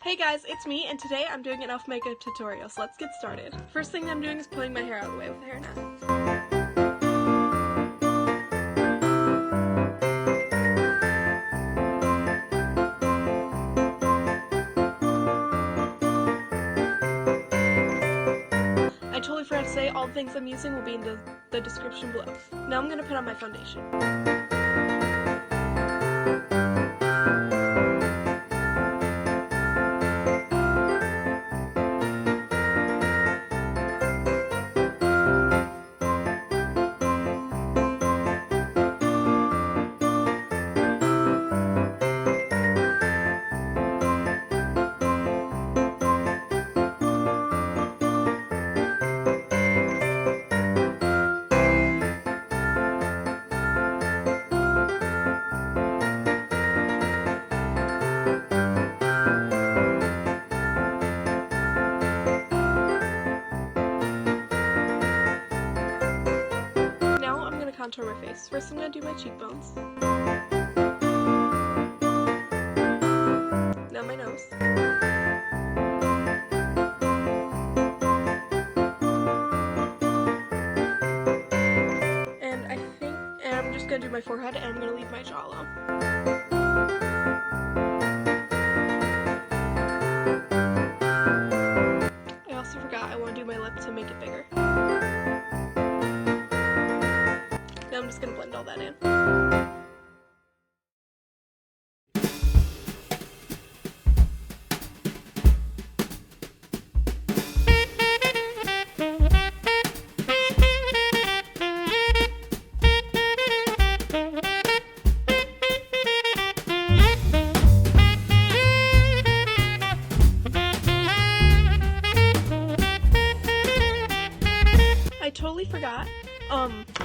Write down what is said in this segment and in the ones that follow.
Hey guys, it's me, and today I'm doing an elf makeup tutorial, so let's get started. First thing I'm doing is pulling my hair out of the way with a hair net. I totally forgot to say all the things I'm using will be in the description below. Now I'm going to put on my foundation. Contour my face. First I'm going to do my cheekbones. Now my nose. And I'm just going to do my forehead, and I'm going to leave my jaw alone. I also forgot I want to do my lip to make it bigger. Now I'm just going to blend all that in. I totally forgot.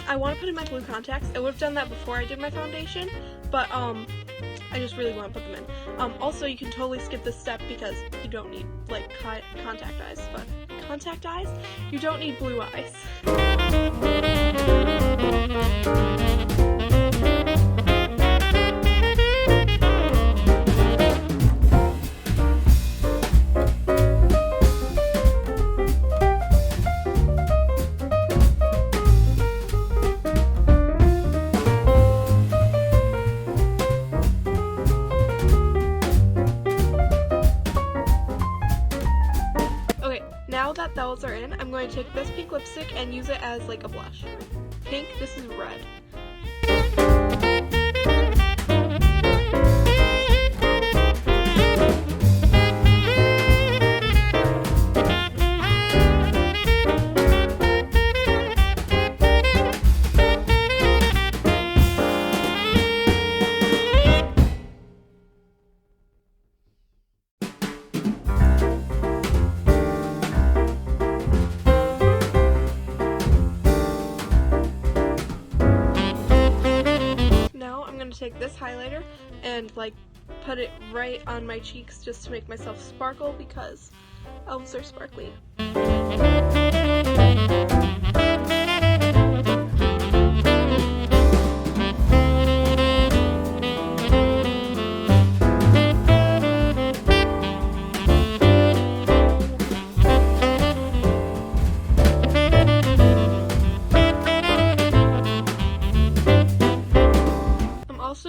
I want to put in my blue contacts. I would have done that before I did my foundation, but I just really want to put them in. Also, you can totally skip this step because you don't need like contact eyes, but contact eyes? You don't need blue eyes. Now that those are in, I'm going to take this pink lipstick and use it as like a blush. Pink, this is red. Take this highlighter and like put it right on my cheeks just to make myself sparkle because elves are sparkly.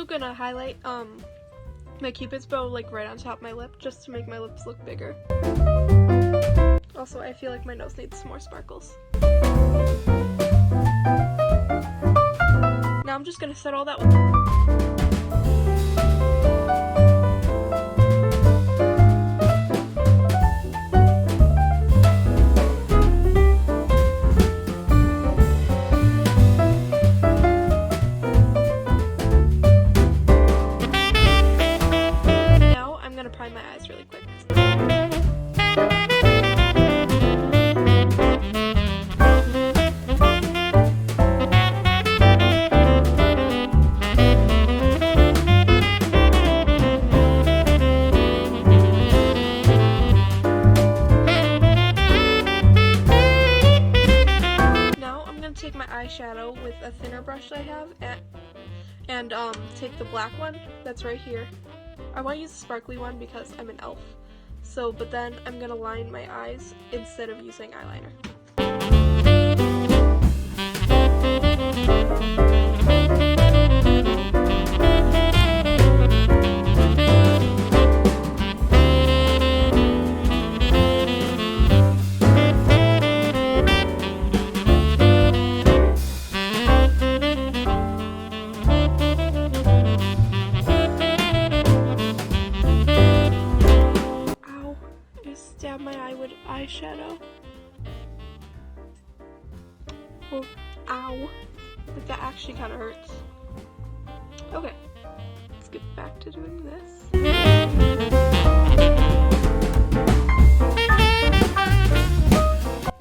Gonna highlight my cupid's bow like right on top of my lip just to make my lips look bigger. Also, I feel like my nose needs some more sparkles. Now I'm just gonna set all that with prime my eyes really quick. Now I'm going to take my eyeshadow with a thinner brush I have and take the black one that's right here. I want to use a sparkly one because I'm an elf. So, but then I'm gonna line my eyes instead of using eyeliner. Stab my eye with eyeshadow. Oh, ow. Like, that actually kind of hurts. Okay, let's get back to doing this.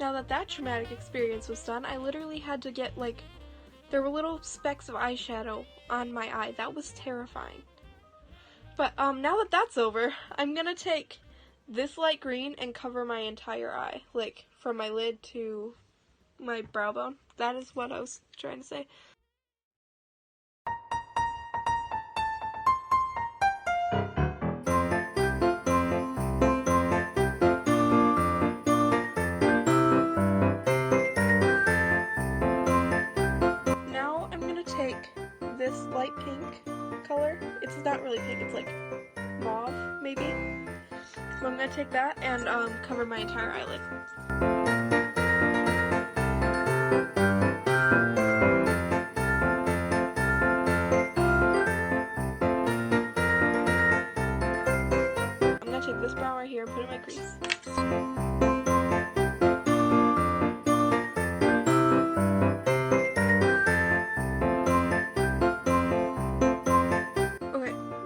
Now that that traumatic experience was done, I literally had to get, like, there were little specks of eyeshadow on my eye. That was terrifying. But now that that's over, I'm gonna take this light green and cover my entire eye, like from my lid to my brow bone. That is what I was trying to say. Now I'm gonna take this light pink color. It's not really pink, it's like mauve, maybe. So I'm going to take that and cover my entire eyelid. I'm going to take this brown right here and put it in my crease.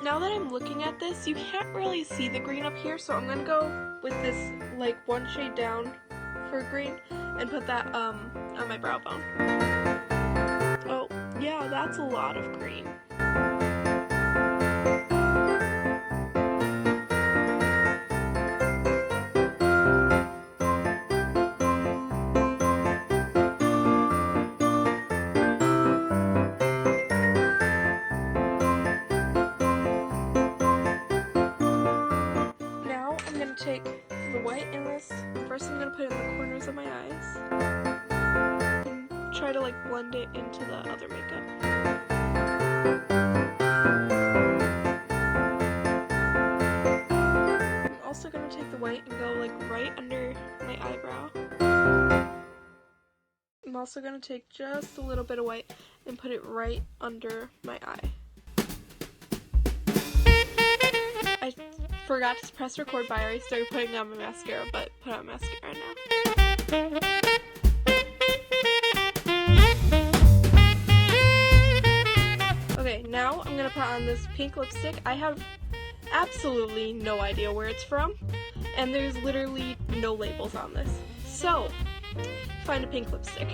Now that I'm looking at this, you can't really see the green up here, so I'm gonna go with this like one shade down for green and put that on my brow bone. Oh, yeah, that's a lot of green. Take the white in this. First I'm going to put it in the corners of my eyes and try to like blend it into the other makeup. I'm also going to take the white and go like right under my eyebrow. I'm also going to take just a little bit of white and put it right under my eye. I forgot to press record, but I already started putting on my mascara, but put on mascara now. Okay, now I'm gonna put on this pink lipstick. I have absolutely no idea where it's from, and there's literally no labels on this. So, find a pink lipstick.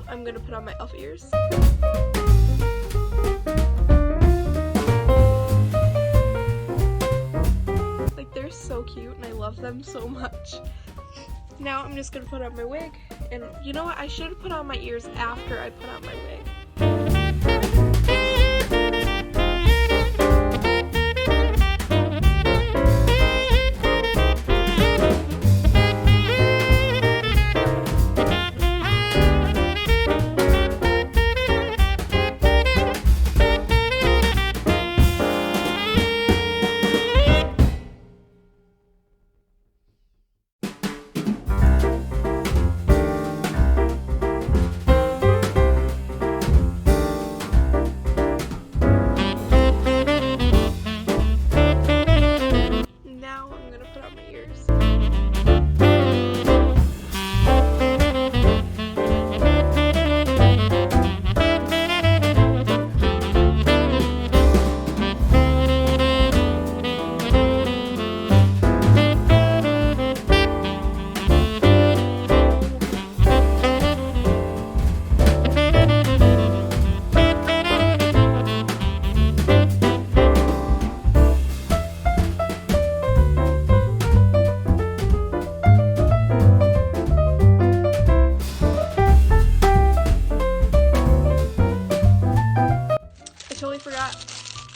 I'm gonna put on my elf ears. Like, they're so cute and I love them so much. Now I'm just gonna put on my wig, and you know what, I should have put on my ears after I put on my wig.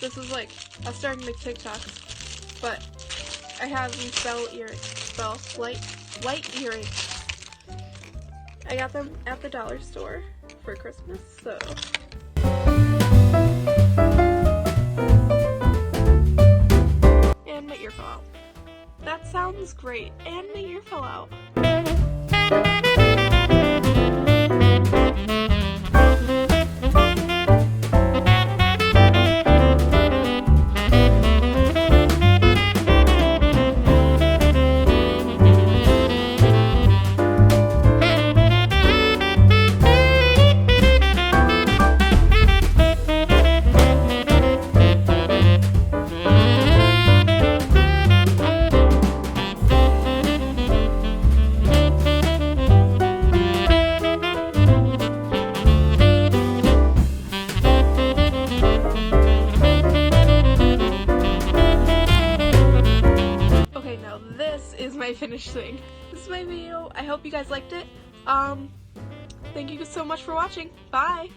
This is like, I was starting to make TikToks, but I have these light earrings. I got them at the dollar store for Christmas, so. And my ear fell out. That sounds great, and my ear fell out. This is my finished thing. This is my video. I hope you guys liked it. Thank you so much for watching. Bye!